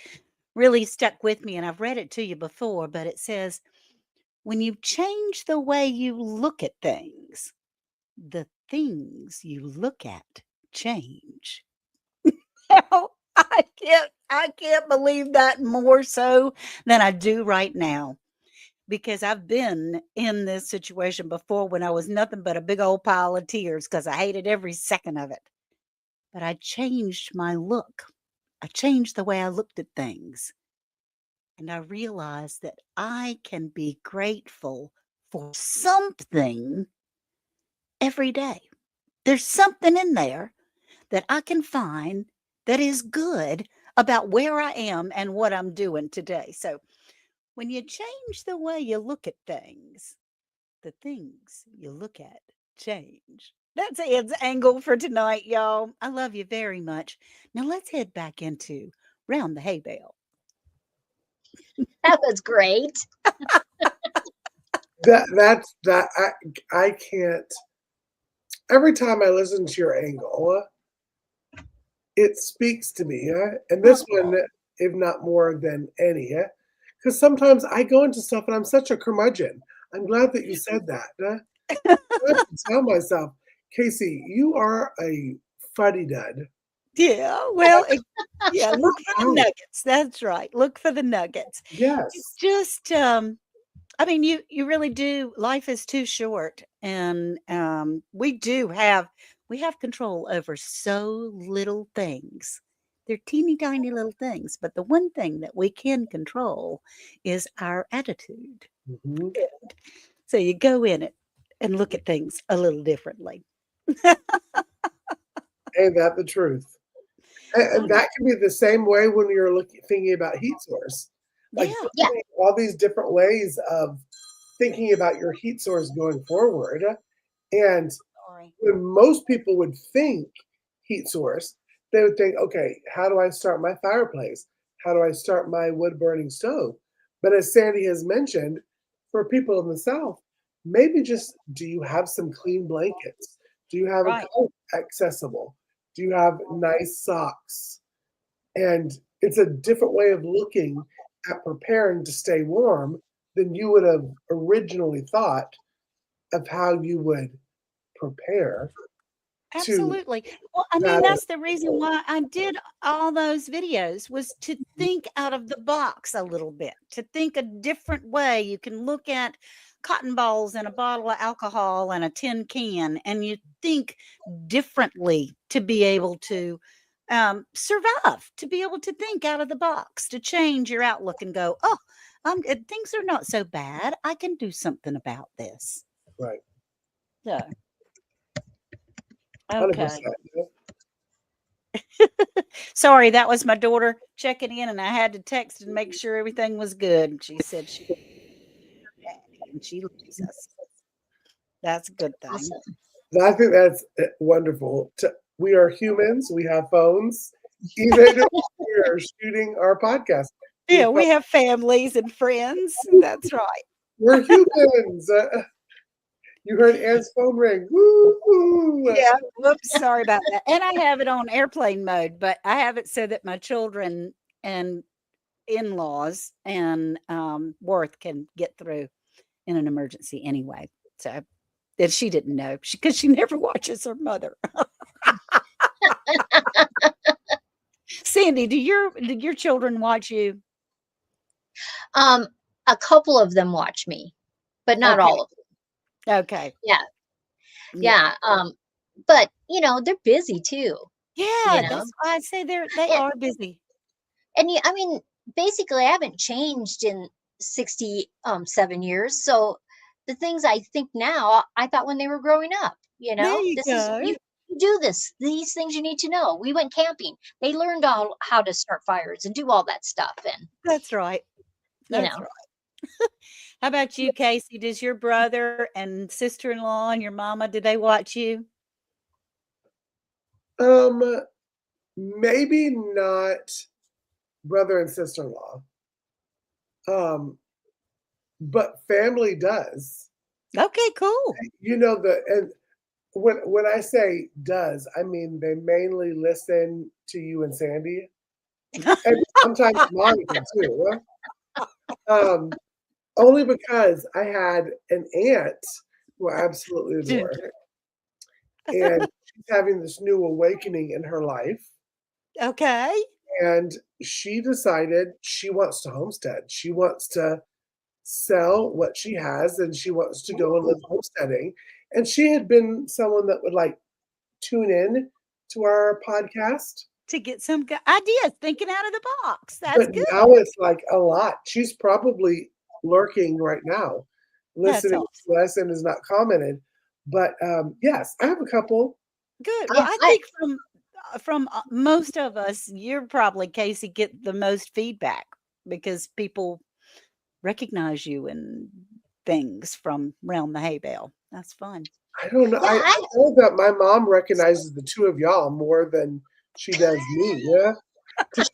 really stuck with me, and I've read it to you before, but it says, when you change the way you look at things, the things you look at change. Now, I can't believe that more so than I do right now, because I've been in this situation before when I was nothing but a big old pile of tears because I hated every second of it. But I changed my look. I changed the way I looked at things. And I realized that I can be grateful for something every day. There's something in there that I can find that is good about where I am and what I'm doing today. So when you change the way you look at things, the things you look at change. That's Ed's angle for tonight, y'all. I love you very much. Now let's head back into Round the Hay Bale. That was great. That I can't. Every time I listen to your angle, it speaks to me, and this one, if not more than any, because sometimes I go into stuff and I'm such a curmudgeon. I'm glad that you said that. I have to tell myself, Casey, you are a fuddy dud. Yeah, well, yeah, look for the Out. nuggets. That's right. Look for the nuggets. It's Yes, just, I mean, you really do. Life is too short, and we have control over so little things. They're teeny tiny little things, but the one thing that we can control is our attitude. hmm So you go in it and look at things a little differently. ain't that the truth? And Um, that can be the same way when you're thinking about heat source. Like yeah, Yeah. all these different ways of thinking about your heat source going forward. And sorry. when most people would think heat source, they would think, okay, how do I start my fireplace? How do I start my wood burning stove? But as Sandy has mentioned, for people in the South, maybe just do you have some clean blankets? Do you have a Right. coat accessible? Do you have nice socks? And it's a different way of looking at preparing to stay warm than you would have originally thought of how you would prepare to Absolutely. Well, I mean, that. that's the reason why I did all those videos, was to think out of the box a little bit, to think a different way. You can look at cotton balls and a bottle of alcohol and a tin can, and you think differently to be able to survive, to be able to think out of the box, to change your outlook and go, oh, things are not so bad. I can do something about this. Right, So, okay. 100%. Sorry, that was my daughter checking in, and I had to text and make sure everything was good. She said she and she loves us. That's a good thing. Awesome. I think that's wonderful. We are humans. We have phones. Even if we are shooting our podcast, we Yeah, we have families and friends. That's right. we're humans. You heard Anne's phone ring. Woo, woo. Yeah. Whoops. Sorry about that. And I have it on airplane mode, but I have it so that my children and in-laws and Worth can get through in an emergency anyway. So that she didn't know, because she never watches her mother. Sandy, do your children watch you? Um, a couple of them watch me, but not Okay. all of them. Okay. Yeah. Yeah. Yeah. But they're busy too, you Yeah, know. that's why I say they And are busy. I mean, basically I haven't changed in 7 years. So the things I think now, I thought when they were growing up, There you this is go. you do this, these things you need to know. We went camping. They learned all how to start fires and do all that stuff. And, That's right. you That's know, right. How about you, Casey? Does your brother and sister-in-law and your mama, do they watch you? Um, maybe not brother and sister-in-law. Um, but family does. Okay, cool. You know, and when I say does, I mean they mainly listen to you and Sandy, and sometimes Monica too. Um, Only because I had an aunt who I absolutely adore, Ginger. and she's having this new awakening in her life, Okay. and she decided she wants to homestead. She wants to sell what she has, and she wants to go and live Ooh, homesteading, and she had been someone that would, like, tune in to our podcast, to get some ideas, thinking out of the box. That's but good. now it's, like, a lot. She's probably lurking right now, That's listening awesome. to us and has not commented, but, yes, I have a couple. Good. Well, Yeah, I think from most of us, you're probably Casey get the most feedback because people recognize you and things from around the hay bale. That's fun. I don't know. yeah, I know that my mom recognizes the 2 of y'all more than she does me, yeah, 'cause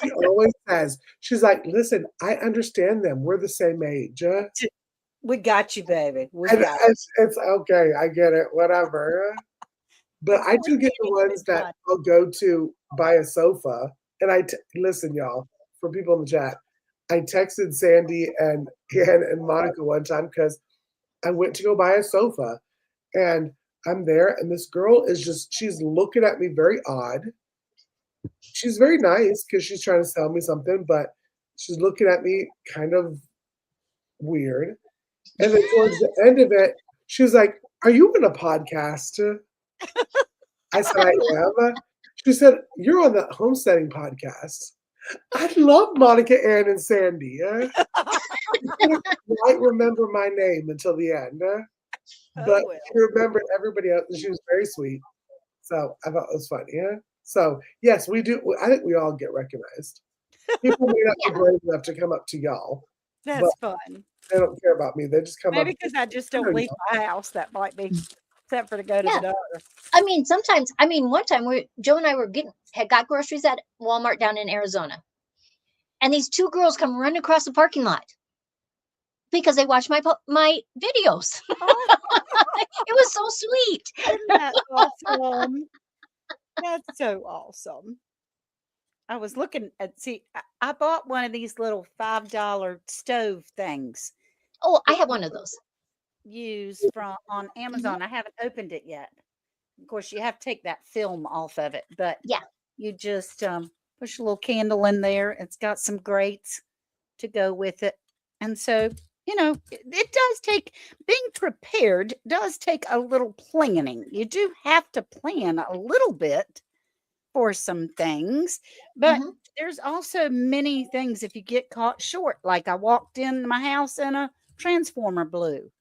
she always says, she's like, "Listen, I understand them. We're the same age, We got you, baby. We and got it's okay, I get it, whatever, but it's I do get the homesteading, but ones it's that fun. I'll go to buy a sofa, and listen, y'all, for people in the chat, I texted Sandy and Ken and Monica one time because I went to go buy a sofa, and I'm there, and this girl is she's looking at me very odd. She's very nice because she's trying to sell me something, but she's looking at me kind of weird. And then towards the end of it, she was like, "Are you in a podcast?" I said, "I am." She said, "You're on the homesteading podcast." I love Monica, Ann, and Sandy. You couldn't quite remember my name until the end, Oh but well. she remembered everybody else, and she was very sweet. So I thought it was funny. Yeah. So yes, we do. I think we all get recognized. People may not be yeah. brave enough to come up to y'all, but That's fun. they don't care about me. They just come up. Maybe because I just I don't know leave y'all. my house. That might be, except for to go to the Yeah. doctor. I mean, sometimes, one time Joe and I had got groceries at Walmart down in Arizona, and these 2 girls come running across the parking lot because they watched my videos. Oh, It was so sweet. isn't that awesome? That's so awesome. I was looking at I bought one of these little $5 stove things Oh, I that have you one of those. use from on Mhm. Amazon. I haven't opened it yet. Of course, you have to take that film off of it, but Yeah. you just push a little candle in there. It's got some grates to go with it. And so, it does take being prepared does take a little planning. You do have to plan a little bit for some things, but Mhm. there's also many things if you get caught short. Like I walked in my house and a transformer blew.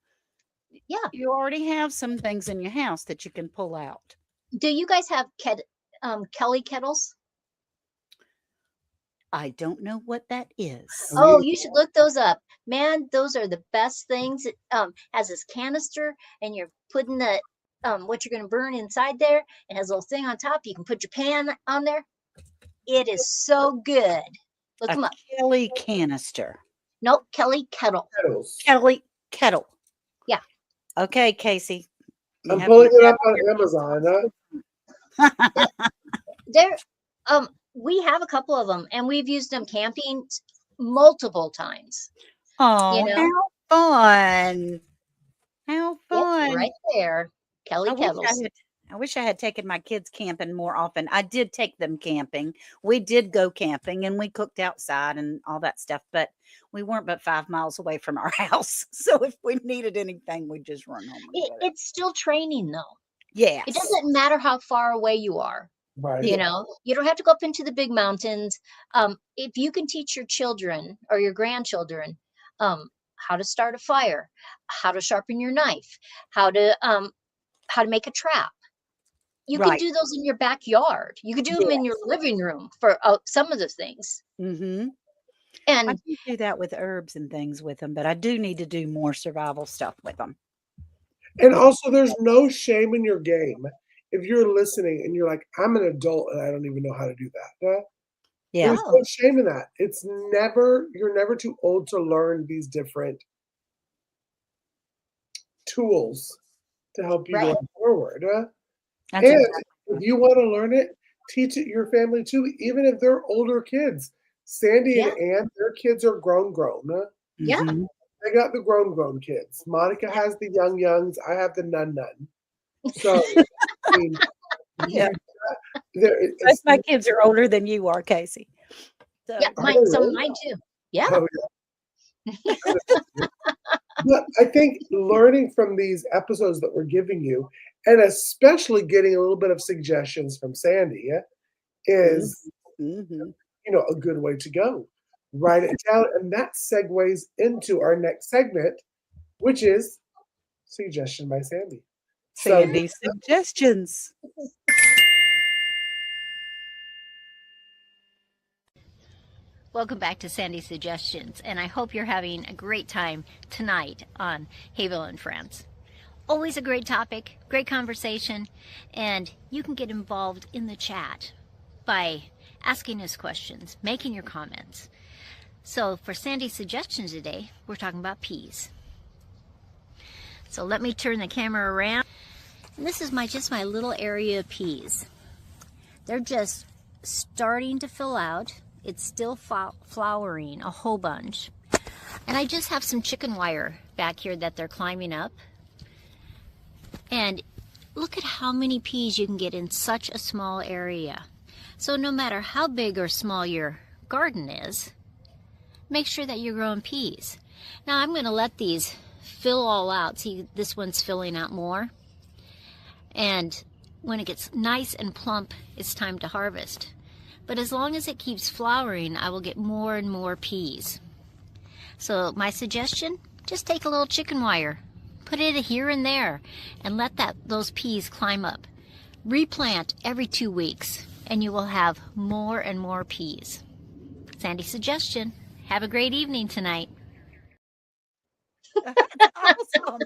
Yeah. You already have some things in your house that you can pull out. Do you guys have Kelly kettles? I don't know what that is. Oh, We you should look those up. Man, those are the best things. It has this canister, and you're putting the what you're going to burn inside there. It has a little thing on top. You can put your pan on there. It is so good. Look A them up. Kelly canister. Nope, Kelly kettle. kettles. Kelly kettle. Yeah, Okay, Casey. I'm pulling it up on Amazon. they're we have a couple of them, and we've used them camping multiple times. You Oh, know, how fun. How yep, fun. right there, I Kelly wish I kettles. had I wish I had taken my kids camping more often. I did take them camping. We did go camping and we cooked outside and all that stuff, but we weren't but 5 miles away from our house. So if we needed anything, we'd just run home and get it. It's still training though. It Yes. doesn't matter how far away you are. Right. Yeah. You don't have to go up into the big mountains. If you can teach your children or your grandchildren how to start a fire, how to sharpen your knife, how to um, how to make a trap, you can Right. do those in your backyard. You could do them in your Yes. living room for some of the things. Mhm. I And do that with herbs and things with them, but I do need to do more survival stuff with them. And also, there's no shame in your game. If you're listening and you're like, I'm an adult and I don't even know how to do that. Yeah. There's no shame in that. You're never too old to learn these different tools to help you Right. going forward. That's And exactly if right. you want to learn it, teach it your family too, even if they're older kids. Sandy and Yeah. Ann, their kids are grown. Yeah. Mhm. They got the grown kids. Monica Yeah. has the youngs. I have the nun. So, I mean, Yeah. Both it's, my kids are older than you are, Casey. Yeah. So are they Some of really? mine too. Yeah. Oh, yeah. But I think learning from these episodes that we're giving you, and especially getting a little bit of suggestions from Sandy, mhm. is Mhm. a good way to go. Write it down, and that segues into our next segment, which is suggestion by Sandy. So Sandy suggestions. Welcome back to Sandy's Suggestions, and I hope you're having a great time tonight on Hay Bale Friends. Always a great topic, great conversation, and you can get involved in the chat by asking us questions, making your comments. So for Sandy's Suggestions today, we're talking about peas. So let me turn the camera around. And this is just my little area of peas. They're just starting to fill out. It's still flowering, a whole bunch. And I just have some chicken wire back here that they're climbing up. And look at how many peas you can get in such a small area. So no matter how big or small your garden is, make sure that you're growing peas. Now I'm going to let these fill all out. See, this one's filling out more. And when it gets nice and plump, it's time to harvest. But as long as it keeps flowering, I will get more and more peas. So my suggestion, just take a little chicken wire, put it here and there, and let those peas climb up. Replant every 2 weeks, and you will have more and more peas. Sandy's suggestion. Have a great evening tonight. Awesome.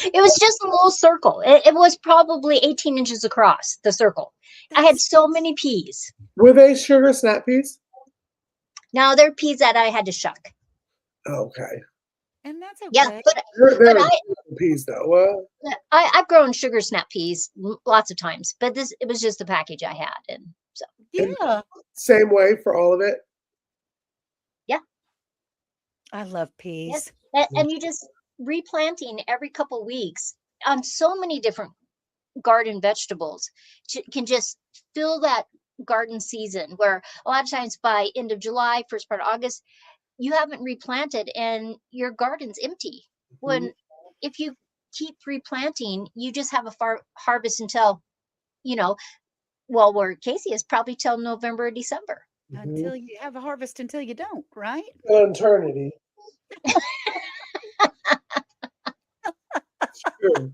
It was just a little circle. It was probably 18 inches across, the circle. I had That's so many peas. were they sugar snap peas? Now they're peas that I had to shuck. Okay. and that's Yeah, okay. but They're I beautiful peas though. I've grown sugar snap peas lots of times, but it was just the package I had, and so And Yeah. same way for all of it. yeah, I love yes, peas. and you just replanting every couple weeks on so many different garden vegetables can just fill that garden season where a lot of times by end of July, first part of August, you haven't replanted and your garden's empty. Mhm. When if you keep replanting, you just have a harvest until, you know, well, where Casey is probably till November or December. Mhm. Until you have a harvest until you don't, right? Eternity. True.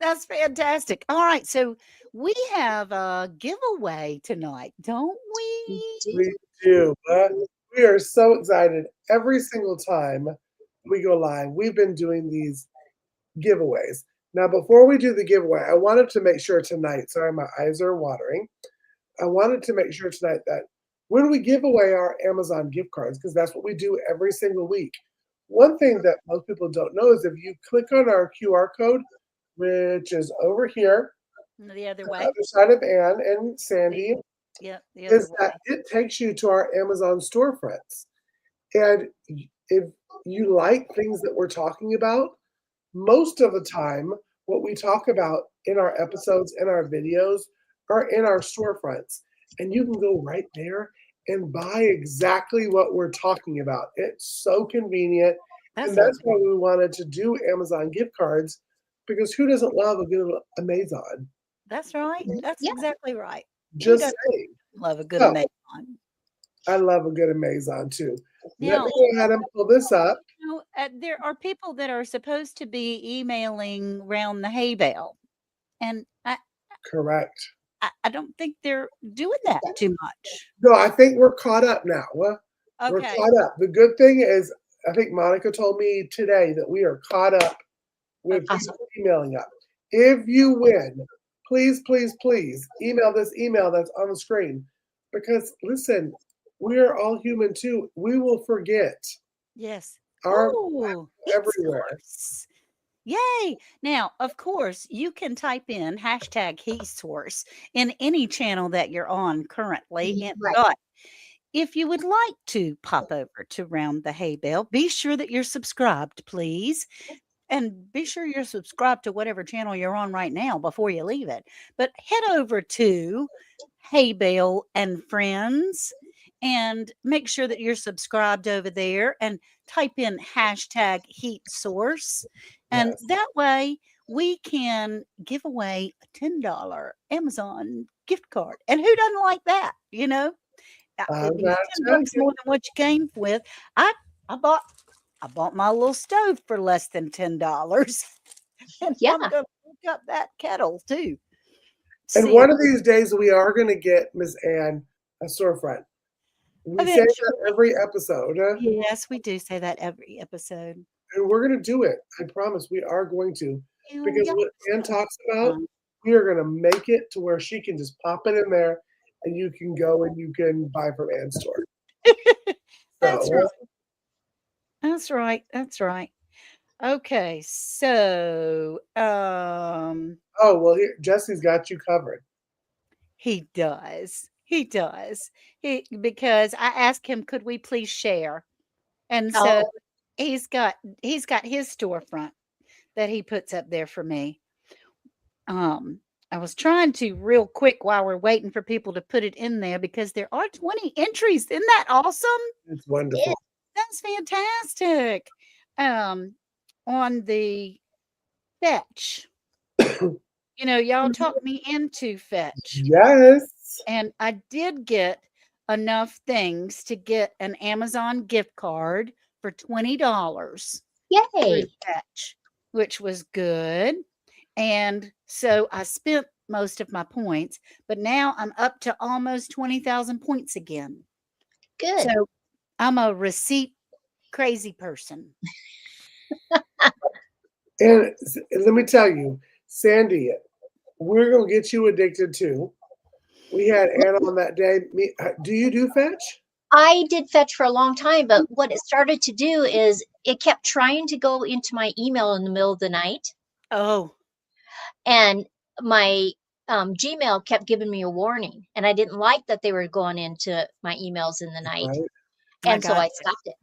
That's fantastic. All right, so we have a giveaway tonight, don't We we? do. We do. We are so excited every single time we go live. We've been doing these giveaways. Now, before we do the giveaway, I wanted to make sure tonight, sorry, my eyes are watering. I wanted to make sure tonight that when we give away our Amazon gift cards, because that's what we do every single week, one thing that most people don't know is if you click on our QR code, which is over here, The other the way. other side of Ann and The, Sandy, yep, the other is way. that it takes you to our Amazon storefronts. And if you like things that we're talking about, most of the time, what we talk about in our episodes and our videos are in our storefronts. And you can go right there and buy exactly what we're talking about. It's so convenient. And That's that's lovely. why we wanted to do Amazon gift cards because who doesn't love a good Amazon? That's right. That's Yeah. exactly right. Who Just doesn't saying. love a good So Amazon? I love a good Amazon too. Let Now, me go ahead and pull this up. there are people that are supposed to be emailing around the hay bale, and Correct. I don't think they're doing that too much. No, I think we're caught up now. We're Okay. caught up. The good thing is, I think Monica told me today that we are caught up with Okay. Awesome. people emailing up. If you win, please, please, please email this email that's on the screen. because listen, we are all human too. We will forget. Yes. Our Oh, heat everywhere. source. Yay! Now, of course, you can type in hashtag heat source in any channel that you're on currently. Right. But if you would like to pop over to Round the Hay Bale, be sure that you're subscribed, please. And be sure you're subscribed to whatever channel you're on right now before you leave it. But head over to Hay Bale and Friends and make sure that you're subscribed over there and type in hashtag heat source. And Yes. that way we can give away a $10 Amazon gift card. And who doesn't like that? I'm It was gonna tell $10 you. more than what you came with. I I bought I bought my little stove for less than $10. And Yeah. I'm gonna hook up that kettle too. And See, one of these days we are gonna get Miss Ann a storefront. We say that eventually. every episode, Yes, we do say that every episode. and we're gonna do it. I promise we are going to. Oh, Because y'all what are Ann so talks about, fun. we are gonna make it to where she can just pop it in there and you can go and you can buy from Ann's store. That's So right. That's right. That's right. Okay, so oh well here Jesse's got you covered. he does. He does. Because I asked him, could we please share? And so Oh, he's got his storefront that he puts up there for me. Um, I was trying to real quick while we're waiting for people to put it in there because there are 20 entries. Isn't that awesome? It's it, wonderful. That's fantastic. Um, on the fetch. Y'all talked me into fetch. Yes. And I did get enough things to get an Amazon gift card for $20 through yay. fetch, which was good. And so I spent most of my points, but now I'm up to almost 20,000 points again. Good. So I'm a receipt crazy person. And let me tell you, Sandy, we're gonna get you addicted too. We had Anna on that day. Do you do fetch? I did fetch for a long time, but what it started to do is it kept trying to go into my email in the middle of the night, Oh, and my Gmail kept giving me a warning, and I didn't like that they were going into my emails in the night, Right. I and so got I you. stopped it.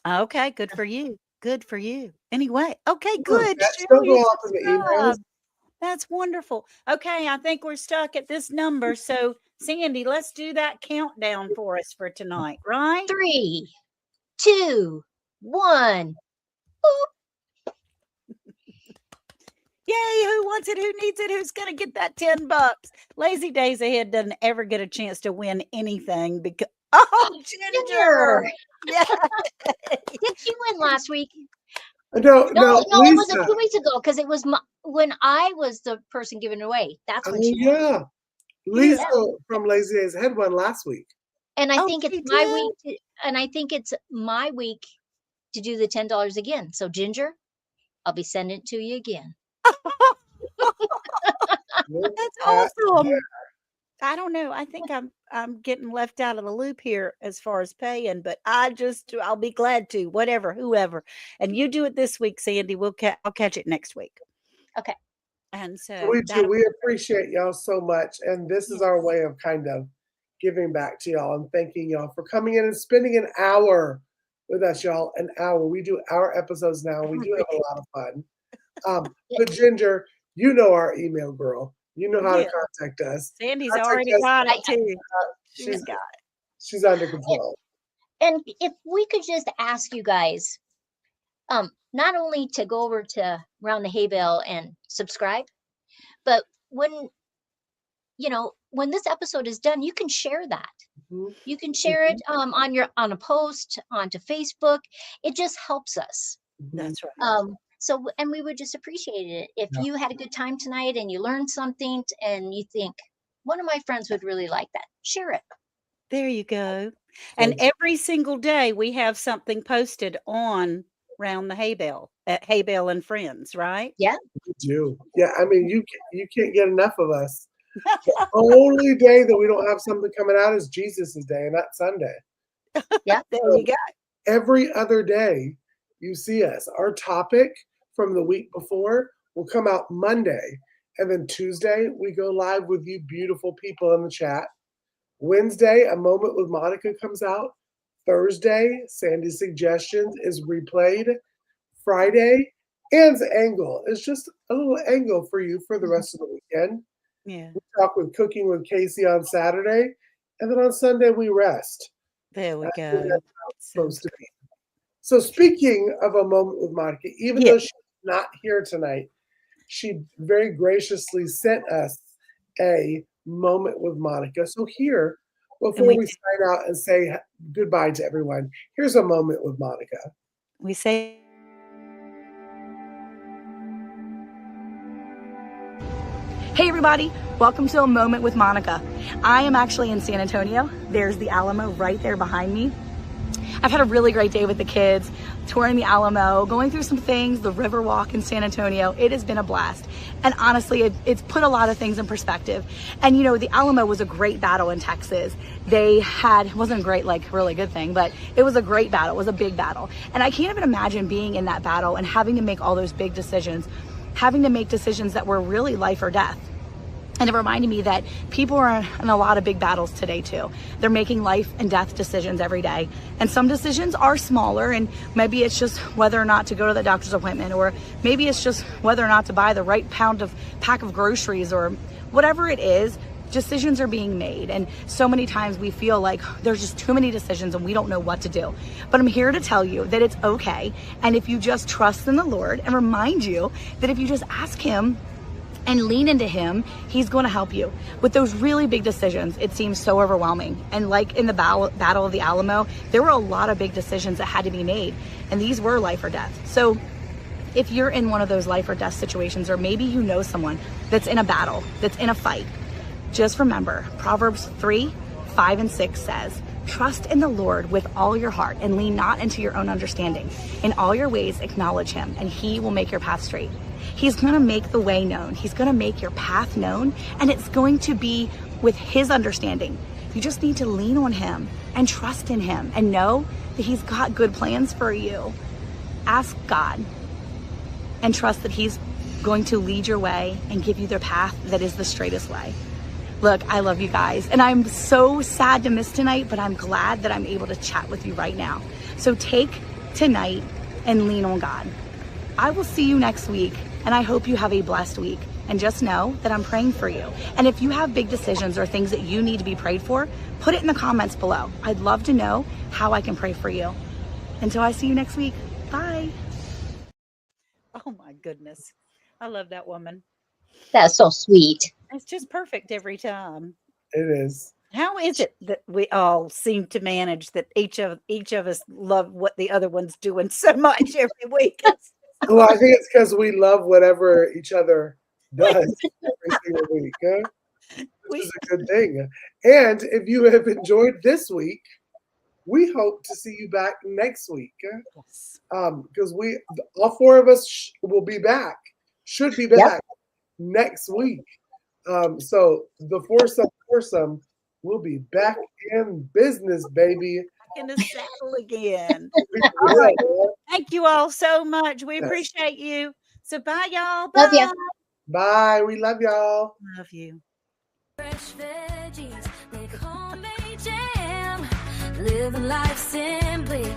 Okay, good for you. Good for you. Anyway, okay, Oh, good. fetch Cheryl, don't you're go off in the emails. subscribed. That's wonderful. Okay, I think we're stuck at this number. So, Sandy, let's do that countdown for us for tonight, right? 3, 2, 1. Yay, who wants it? Who needs it? Who's going to get that $10? Lazy Days Ahead doesn't ever get a chance to win anything because, oh, Ginger, Ginger. Yeah. did you win last week? No, No, no, no, it was Lisa. 2 weeks ago because it was when I was the person giving it away. That's Oh when she won. yeah. Yeah. Lisa from Lazy Days had one last week. And I Oh, think it's she my did? week and I think it's my week to do the $10 again. So Ginger, I'll be sending it to you again. Look That's at awesome. I don't know. I think I'm getting left out of the loop here as far as paying, but I'll be glad to, whatever, whoever. And you do it this week, Sandy. I'll catch it next week. Okay. And that. so We do. that'll We appreciate y'all so much. And this is yes. our way of kind of giving back to y'all and thanking y'all for coming in and spending an hour with us, y'all. An hour. We do our episodes now. We do have a lot of fun. But Ginger, you know our email girl. You know how to Yeah. contact us. Sandy's Contact already us. got I, it too. She's Got she's under control. and if we could just ask you guys, not only to go over to Round the Hay Bale and subscribe, but when this episode is done, you can share that. Mhm. You can share it on a post onto Facebook. It just helps us. it. Mhm. That's right. And we would just appreciate it if Yeah. you had a good time tonight and you learned something and you think one of my friends would really like that. Share it. There you go. And every single day we have something posted on Round the Hay Bale at Hay Bale and Friends, right? Yeah. We do. Yeah, I mean you can't get enough of us. The only day that we don't have something coming out is Jesus' day, and that's Sunday. Yeah. There you go. Every other day you see us. Our topic from the week before will come out Monday. And then Tuesday, we go live with you beautiful people in the chat. Wednesday, A Moment with Monica comes out. Thursday, Sandy's Suggestions is replayed. Friday, Anne's Angle is just a little angle for you for the rest of the weekend. Yeah. We talk with Cooking with Casey on Saturday. And then on Sunday, we rest. There we I think go. that's how it's supposed Sounds to be. So speaking of A Moment with Monica, even Yeah. though she's not here tonight, she very graciously sent us a moment with Monica. So here, before we we sign out and say goodbye to everyone, here's a moment with Monica. we say Hey everybody, welcome to A Moment with Monica. I am actually in San Antonio. There's the Alamo right there behind me. I've had a really great day with the kids, touring the Alamo, going through some things, the river walk in San Antonio. It has been a blast. And honestly, it's put a lot of things in perspective. And you know, the Alamo was a great battle in Texas. They had, it wasn't a great, like really good thing, but it was a great battle. It was a big battle. And I can't even imagine being in that battle and having to make all those big decisions, having to make decisions that were really life or death. And it reminded me that people are in a lot of big battles today too. They're making life and death decisions every day. And some decisions are smaller, and maybe it's just whether or not to go to the doctor's appointment, or maybe it's just whether or not to buy the right pack of groceries, or whatever it is. Decisions are being made, and so many times we feel like there's just too many decisions and we don't know what to do. But I'm here to tell you that it's okay. And if you just trust in the Lord, and remind you that if you just ask Him and lean into Him, He's going to help you with those really big decisions. It seems so overwhelming. And like in the Battle of the Alamo, there were a lot of big decisions that had to be made, and these were life or death. So if you're in one of those life or death situations, or maybe you know someone that's in a battle, that's in a fight, just remember Proverbs 3:5-6 says, "Trust in the Lord with all your heart and lean not into your own understanding. In all your ways acknowledge Him, and He will make your path straight." He's going to make the way known. He's going to make your path known, and it's going to be with His understanding. You just need to lean on Him and trust in Him and know that He's got good plans for you. Ask God and trust that He's going to lead your way and give you the path that is the straightest way. Look, I love you guys, and I'm so sad to miss tonight, but I'm glad that I'm able to chat with you right now. So take tonight and lean on God. I will see you next week, and I hope you have a blessed week. And just know that I'm praying for you. And if you have big decisions or things that you need to be prayed for, put it in the comments below. I'd love to know how I can pray for you. Until I see you next week, bye. oh my goodness. I love that woman. That's so sweet. It's just perfect every time. It is. How is it that we all seem to manage that each of us love what the other one's doing so much every week? Well, I think it's because we love whatever each other does every single week. Huh? This is a good thing. And if you have enjoyed this week, we hope to see you back next week. Yes. Because all four of us will be back, should be back next week. So the foursome will be back in business, baby. In the saddle again. All right. Thank you all so much. We appreciate you. So bye, y'all. Love Bye. ya. Bye. We love y'all. Love you. Fresh veggies, make a homemade jam. Living life simply.